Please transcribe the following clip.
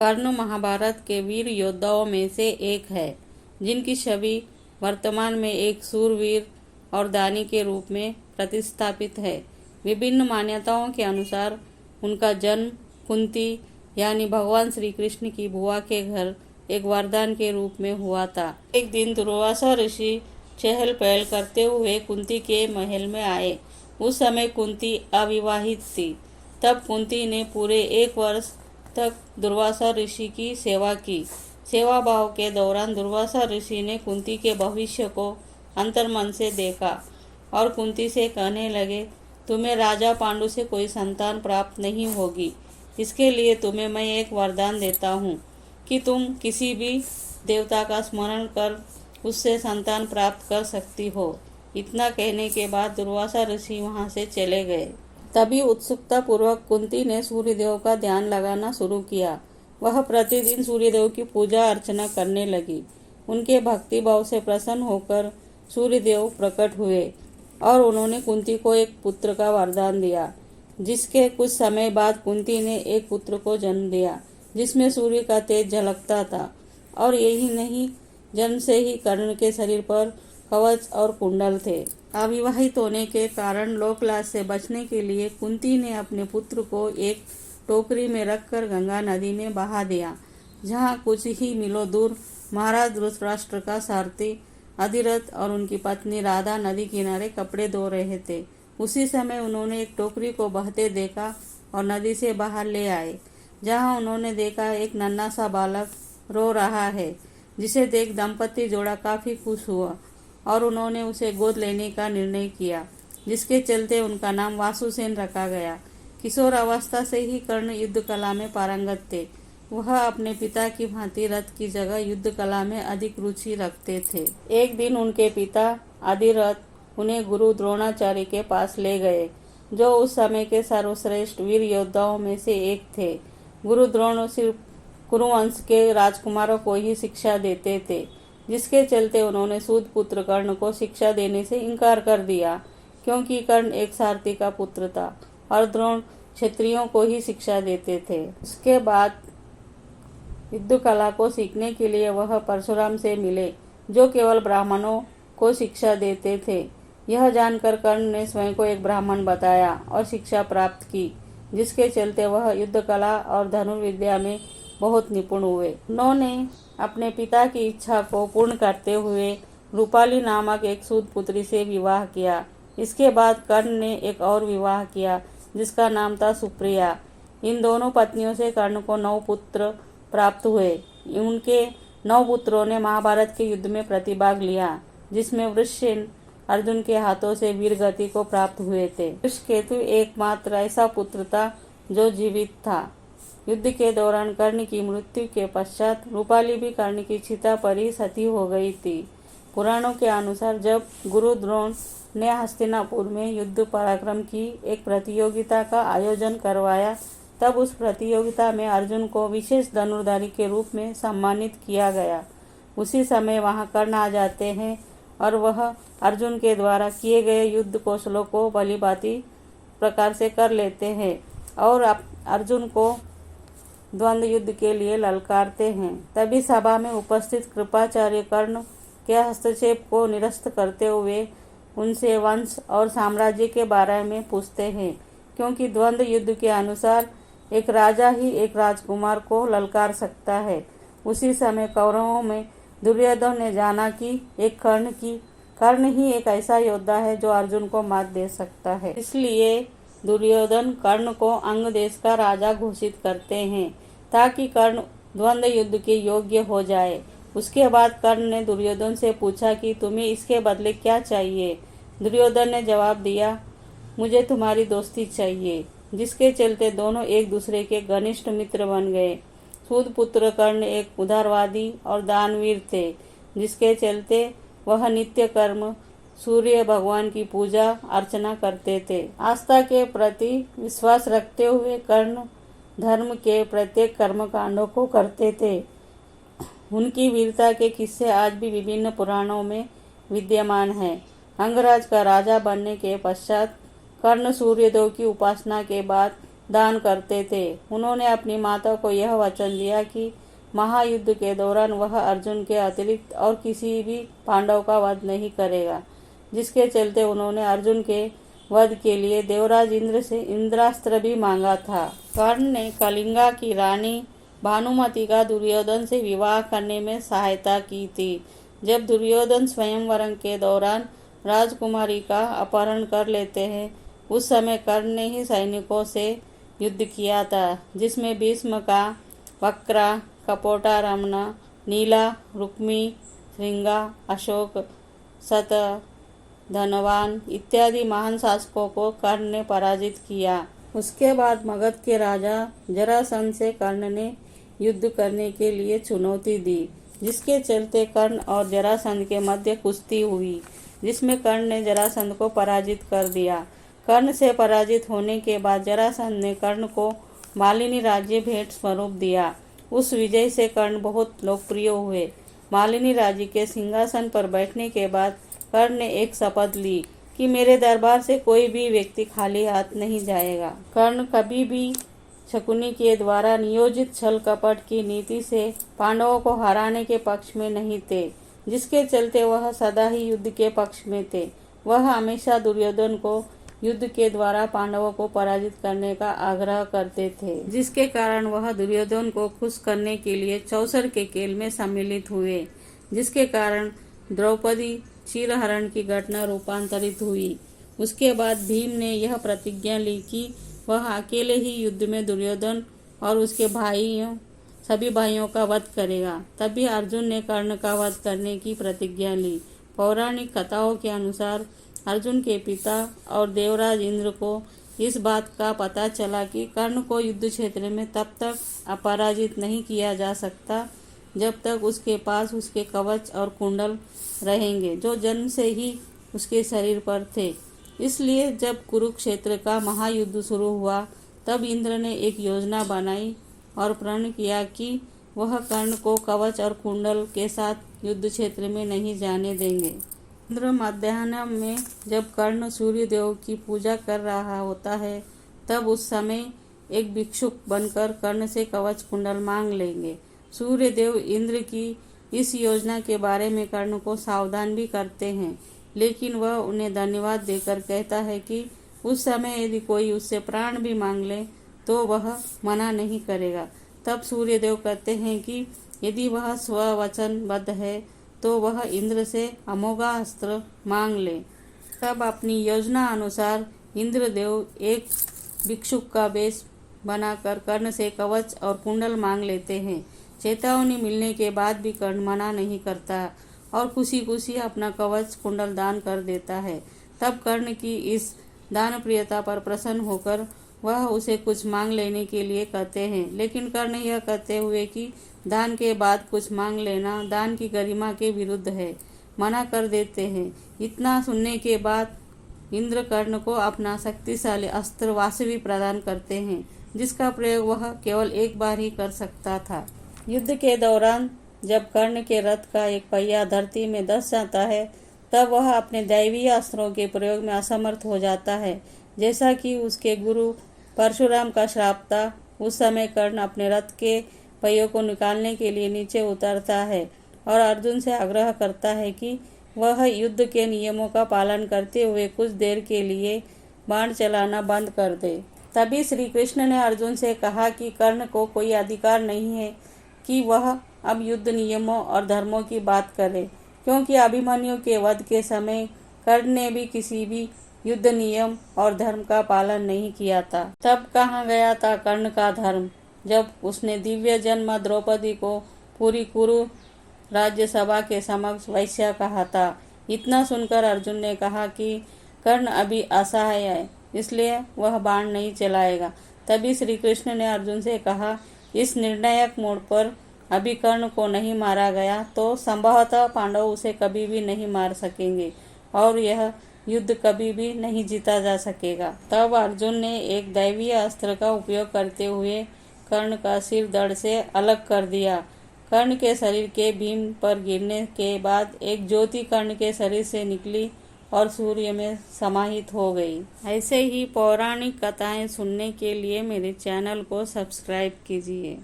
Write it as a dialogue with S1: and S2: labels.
S1: कर्ण महाभारत के वीर योद्धाओं में से एक है, जिनकी छवि वर्तमान में एक सूरवीर और दानी के रूप में प्रतिस्थापित है। विभिन्न मान्यताओं के अनुसार उनका जन्म कुंती यानी भगवान श्री कृष्ण की बुआ के घर एक वरदान के रूप में हुआ था। एक दिन दुर्वासा ऋषि चहल पहल करते हुए कुंती के महल में आए। उस समय कुंती अविवाहित थी। तब कुंती ने पूरे 1 वर्ष तक दुर्वासा ऋषि की सेवा की। सेवा भाव के दौरान दुर्वासा ऋषि ने कुंती के भविष्य को अंतर्मन से देखा और कुंती से कहने लगे, तुम्हें राजा पांडु से कोई संतान प्राप्त नहीं होगी। इसके लिए तुम्हें मैं एक वरदान देता हूँ कि तुम किसी भी देवता का स्मरण कर उससे संतान प्राप्त कर सकती हो। इतना कहने के बाद दुर्वासा ऋषि वहाँ से चले गए। तभी उत्सुकता पूर्वक कुंती ने सूर्यदेव का ध्यान लगाना शुरू किया। वह प्रतिदिन सूर्यदेव की पूजा अर्चना करने लगी। उनके भक्ति भाव से प्रसन्न होकर सूर्यदेव प्रकट हुए और उन्होंने कुंती को एक पुत्र का वरदान दिया। जिसके कुछ समय बाद कुंती ने एक पुत्र को जन्म दिया, जिसमें सूर्य का तेज झलकता था। और यही नहीं, जन्म से ही कर्ण के शरीर पर कवच और कुंडल थे। अविवाहित होने के कारण लोकलाज से बचने के लिए कुंती ने अपने पुत्र को एक टोकरी में रखकर गंगा नदी में बहा दिया, जहाँ कुछ ही मीलों दूर महाराज धृतराष्ट्र का सारथी अधिरथ और उनकी पत्नी राधा नदी किनारे कपड़े धो रहे थे। उसी समय उन्होंने एक टोकरी को बहते देखा और नदी से बाहर ले आए, जहाँ उन्होंने देखा एक नन्हा सा बालक रो रहा है, जिसे देख दंपति जोड़ा काफी खुश हुआ और उन्होंने उसे गोद लेने का निर्णय किया, जिसके चलते उनका नाम वासुसेन रखा गया। किशोर अवस्था से ही कर्ण युद्ध कला में पारंगत थे। वह अपने पिता की भांति रथ की जगह युद्ध कला में अधिक रुचि रखते थे। एक दिन उनके पिता अधिरथ उन्हें गुरु द्रोणाचार्य के पास ले गए, जो उस समय के सर्वश्रेष्ठ वीर योद्धाओं में से एक थे। गुरु द्रोण सिर्फ कुरुवंश के राजकुमारों को ही शिक्षा देते थे, जिसके चलते उन्होंने सूत पुत्र कर्ण को शिक्षा देने से इनकार कर दिया, क्योंकि कर्ण एक सारथी का पुत्र था और द्रोण क्षत्रियों को ही शिक्षा देते थे। उसके बाद युद्ध कला को सीखने के लिए वह परशुराम से मिले, जो केवल ब्राह्मणों को शिक्षा देते थे। यह जानकर कर्ण ने स्वयं को एक ब्राह्मण बताया और शिक्षा प्राप्त की, जिसके चलते वह युद्ध कला और धनुर्विद्या में बहुत निपुण हुए। उन्होंने अपने पिता की इच्छा को पूर्ण करते हुए रूपाली नामक एक सूत पुत्री से विवाह किया। इसके बाद कर्ण ने एक और विवाह किया, जिसका नाम था सुप्रिया। इन दोनों पत्नियों से कर्ण को 9 पुत्र प्राप्त हुए। उनके 9 पुत्रों ने महाभारत के युद्ध में प्रतिभाग लिया, जिसमें वृषसेन अर्जुन के हाथों से वीरगति को प्राप्त हुए थे। वृषकेतु एकमात्र ऐसा पुत्र था जो जीवित था। युद्ध के दौरान कर्ण की मृत्यु के पश्चात रूपाली भी कर्ण की चिता पर ही सती हो गई थी। पुराणों के अनुसार जब गुरु द्रोण ने हस्तिनापुर में युद्ध पराक्रम की एक प्रतियोगिता का आयोजन करवाया, तब उस प्रतियोगिता में अर्जुन को विशेष धनुर्धारी के रूप में सम्मानित किया गया। उसी समय वहां कर्ण आ जाते हैं और वह अर्जुन के द्वारा किए गए युद्ध कौशलों को भलीभांति प्रकार से कर लेते हैं और अर्जुन को द्वंद्व युद्ध के लिए ललकारते हैं। तभी सभा में उपस्थित कृपाचार्य कर्ण के हस्तक्षेप को निरस्त करते हुए उनसे वंश और साम्राज्य के बारे में पूछते हैं, क्योंकि द्वंद्व युद्ध के अनुसार एक राजा ही एक राजकुमार को ललकार सकता है। उसी समय कौरवों में दुर्योधन ने जाना कि एक कर्ण ही एक ऐसा योद्धा है जो अर्जुन को मात दे सकता है। इसलिए दुर्योधन कर्ण को अंग देश का राजा घोषित करते हैं, ताकि कर्ण द्वंद्व युद्ध के योग्य हो जाए। उसके बाद कर्ण ने दुर्योधन से पूछा कि तुम्हें इसके बदले क्या चाहिए। दुर्योधन ने जवाब दिया, मुझे तुम्हारी दोस्ती चाहिए, जिसके चलते दोनों एक दूसरे के घनिष्ठ मित्र बन गए। सूत पुत्र कर्ण एक उदारवादी और दानवीर थे, जिसके चलते वह नित्य कर्म सूर्य भगवान की पूजा अर्चना करते थे। आस्था के प्रति विश्वास रखते हुए कर्ण धर्म के प्रत्येक कर्मकांडों को करते थे। उनकी वीरता के किस्से आज भी विभिन्न पुराणों में विद्यमान हैं। अंगराज का राजा बनने के पश्चात कर्ण सूर्यदेव की उपासना के बाद दान करते थे। उन्होंने अपनी माता को यह वचन दिया कि महायुद्ध के दौरान वह अर्जुन के अतिरिक्त और किसी भी पांडव का वध नहीं करेगा, जिसके चलते उन्होंने अर्जुन के वध के लिए देवराज इंद्र से इंद्रास्त्र भी मांगा था। कर्ण ने कलिंगा की रानी भानुमति का दुर्योधन से विवाह करने में सहायता की थी। जब दुर्योधन स्वयंवर के दौरान राजकुमारी का अपहरण कर लेते हैं, उस समय कर्ण ने ही सैनिकों से युद्ध किया था, जिसमें भीष्म का वक्रा, कपोटा रमना, नीला, रुक्मी, श्रृंगा, अशोक, सत, धनवान इत्यादि महान शासकों को कर्ण ने पराजित किया। उसके बाद मगध के राजा जरासंध से कर्ण ने युद्ध करने के लिए चुनौती दी, जिसके चलते कर्ण और जरासंध के मध्य कुश्ती हुई, जिसमें कर्ण ने जरासंध को पराजित कर दिया। कर्ण से पराजित होने के बाद जरासंध ने कर्ण को मालिनी राज्य भेंट स्वरूप दिया। उस विजय से कर्ण बहुत लोकप्रिय हुए। मालिनी राज्य के सिंहासन पर बैठने के बाद कर्ण ने एक शपथ ली कि मेरे दरबार से कोई भी व्यक्ति खाली हाथ नहीं जाएगा। कर्ण कभी भी शकुनी के द्वारा नियोजित छल कपट की नीति से पांडवों को हराने के पक्ष में नहीं थे, जिसके चलते वह सदा ही युद्ध के पक्ष में थे। वह हमेशा दुर्योधन को युद्ध के द्वारा पांडवों को पराजित करने का आग्रह करते थे, जिसके कारण वह दुर्योधन को खुश करने के लिए चौसर के खेल में सम्मिलित हुए, जिसके कारण द्रौपदी चीरहरण की घटना रूपांतरित हुई। उसके बाद भीम ने यह प्रतिज्ञा ली कि वह अकेले ही युद्ध में दुर्योधन और उसके सभी भाइयों का वध करेगा। तभी अर्जुन ने कर्ण का वध करने की प्रतिज्ञा ली। पौराणिक कथाओं के अनुसार अर्जुन के पिता और देवराज इंद्र को इस बात का पता चला कि कर्ण को युद्ध क्षेत्र में तब तक अपराजित नहीं किया जा सकता जब तक उसके पास उसके कवच और कुंडल रहेंगे, जो जन्म से ही उसके शरीर पर थे। इसलिए जब कुरुक्षेत्र का महायुद्ध शुरू हुआ, तब इंद्र ने एक योजना बनाई और प्रण किया कि वह कर्ण को कवच और कुंडल के साथ युद्ध क्षेत्र में नहीं जाने देंगे। इंद्र मध्याह्न में जब कर्ण सूर्य देव की पूजा कर रहा होता है, तब उस समय एक भिक्षुक बनकर कर्ण से कवच कुंडल मांग लेंगे। सूर्य देव इंद्र की इस योजना के बारे में कर्ण को सावधान भी करते हैं, लेकिन वह उन्हें धन्यवाद देकर कहता है कि उस समय यदि कोई उससे प्राण भी मांग ले तो वह मना नहीं करेगा। तब सूर्य देव कहते हैं कि यदि वह स्ववचनबद्ध है तो वह इंद्र से अमोघा अस्त्र मांग ले। तब अपनी योजना अनुसार इंद्रदेव एक भिक्षुक का वेश बनाकर कर्ण से कवच और कुंडल मांग लेते हैं। चेतावनी मिलने के बाद भी कर्ण मना नहीं करता और खुशी खुशी अपना कवच कुंडल दान कर देता है। तब कर्ण की इस दानप्रियता पर प्रसन्न होकर वह उसे कुछ मांग लेने के लिए कहते हैं, लेकिन कर्ण यह कहते हुए कि दान के बाद कुछ मांग लेना दान की गरिमा के विरुद्ध है, मना कर देते हैं। इतना सुनने के बाद इंद्र कर्ण को अपना शक्तिशाली अस्त्र वासवी प्रदान करते हैं, जिसका प्रयोग वह केवल एक बार ही कर सकता था। युद्ध के दौरान जब कर्ण के रथ का एक पहिया धरती में धंस जाता है, तब वह अपने दैवीय अस्त्रों के प्रयोग में असमर्थ हो जाता है, जैसा कि उसके गुरु परशुराम का श्राप था। उस समय कर्ण अपने रथ के पहियों को निकालने के लिए नीचे उतरता है और अर्जुन से आग्रह करता है कि वह युद्ध के नियमों का पालन करते हुए कुछ देर के लिए बाण चलाना बंद कर दे। तभी श्री कृष्ण ने अर्जुन से कहा कि कर्ण को कोई अधिकार नहीं है कि वह अब युद्ध नियमों और धर्मों की बात करे, क्योंकि अभिमन्यु के वध के समय कर्ण ने भी किसी भी युद्ध नियम और धर्म का पालन नहीं किया था। तब कहाँ गया था कर्ण का धर्म, जब उसने दिव्य जन्म द्रौपदी को पूरी कुरु राज्यसभा के समक्ष वैश्या कहा था। इतना सुनकर अर्जुन ने कहा कि कर्ण अभी असहाय है, इसलिए वह बाण नहीं चलाएगा। तभी श्री कृष्ण ने अर्जुन से कहा, इस निर्णायक मोड़ पर अभी कर्ण को नहीं मारा गया तो संभवतः पांडव उसे कभी भी नहीं मार सकेंगे और यह युद्ध कभी भी नहीं जीता जा सकेगा। तब अर्जुन ने एक दैवीय अस्त्र का उपयोग करते हुए कर्ण का सिर धड़ से अलग कर दिया। कर्ण के शरीर के भीम पर गिरने के बाद एक ज्योति कर्ण के शरीर से निकली और सूर्य में समाहित हो गई। ऐसे ही पौराणिक कथाएं सुनने के लिए मेरे चैनल को सब्सक्राइब कीजिए।